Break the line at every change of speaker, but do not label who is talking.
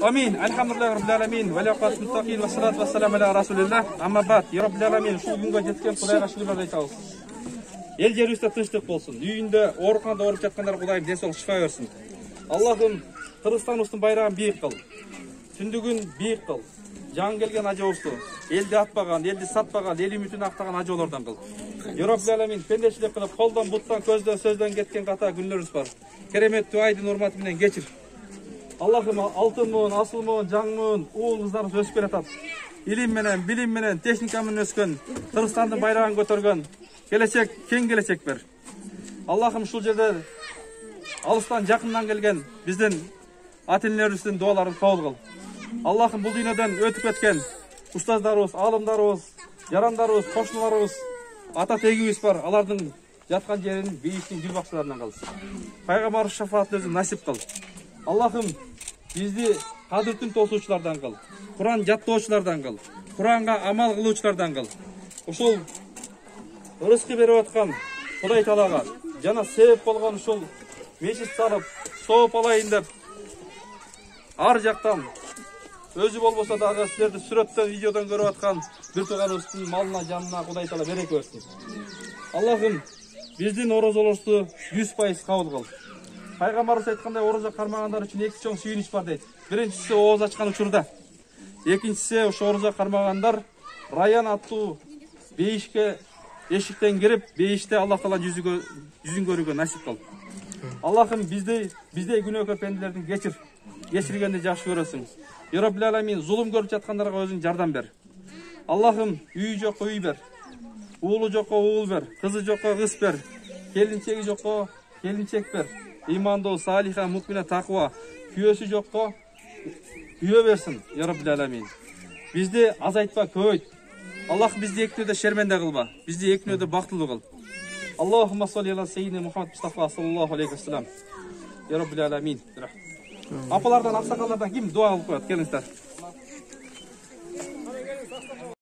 Амин. Альхамдулиллахи раббил аламин. Ва лиқат муттақин ва салату ва салам аля расулиллах. Амма бад. Я раббил аламин. Ушул күнгө жеткен Кудайга шүгүрлөр айтабыз. Эл жерибизде тынчтык болсун. Үйүндө ооруканада ооруп жаткандар Кудайым ден соолук шифа берсин. Аллахым Кыргызстаныбыздын байрагын бийик кыл. Түндүгүн бийик кыл. Жан келген ажообузду элди атпаган, элди сатпаган, эл үмүтүн актаган ажоолордон кыл. Я раббил аламин. Пендечилик кылып, колдон, буттан, көздөн, сөздөн кеткен ката күнлөрүбүз бар. Кереметтүү айдын урматы менен кечир. Аллахым алтынмын, асылмын, жаңмын, уул кыздарыбыз өсүп келатат. Илим менен, билим менен, техника менен өскөн, Кыргызстандын байрагын көтөргөн, келечек, кең келечек бер. Аллахым ушул жерде алыстан жакындан келген биздин ата-энелерибиздин дуаларын кабыл кыл. Аллахым бул дүйнөдөн өтүп кеткен устаздарыбыз, алымдарыбыз, жарандарыбыз, кошуналарыбыз, ата тегибиз бар, алардын жаткан жерин бейиштин гүл бакчаларынан кыл. Пайгамбар шафаатын өзүң насип кыл. Аллахым бизди кадыртын тосуучулардан кыл. Куран жаттоочулардан кыл. Куранга амал кылуучулардан кыл. Ушул рызкы берип аткан Кудай Таалага жана себеп болгон ушул мешит салып, сооп алайын деп ар жактан өзү болбосо дагы силерди сүрөттөн, видеодон көрүп аткан бир тууганыбыздын малына, жанына Кудай Таала береке берсин. Аллахым биздин орозолорубузду 100% кабыл кыл. Пайгамбарыбыз айткандай, орозо кармагандар үчүн эки чоң сүйүнүч бар дейт. Биринчиси ооз ачкан учурда, экинчиси ошо орозо кармагандар Раян аттуу бейишке эшиктен кирип, бейиште Аллах Таала жүзүн көрүүгө насип кыл. Аллахым биздей күнөөкөр пенделердин кечиргенди жакшы көрөсүң. Я раббил аламин, зулум көрүп жаткандарга өзүң жардам бер. Аллахым үйү жокко үй бер. Уулу жокко уул бер, кызы жокко кыз бер, келинчеги жокко келинчек бер. Имандуу, салиха, мукмина, таква, күйөөсү жокко күйөө берсин. Я раббил аламин. Бизди азайтпа, көбөйт. Аллах бизди экинөөдө шерменде кылба. Бизди экинөөдө бактылуу кыл. Аллахумма салли ала саййидина Мухаммад Мустафа саллаллаху алейхи вассалам. Я раббил аламин. Апалардан, аксакалдардан ким дуа кылып коет? Келиңиздер.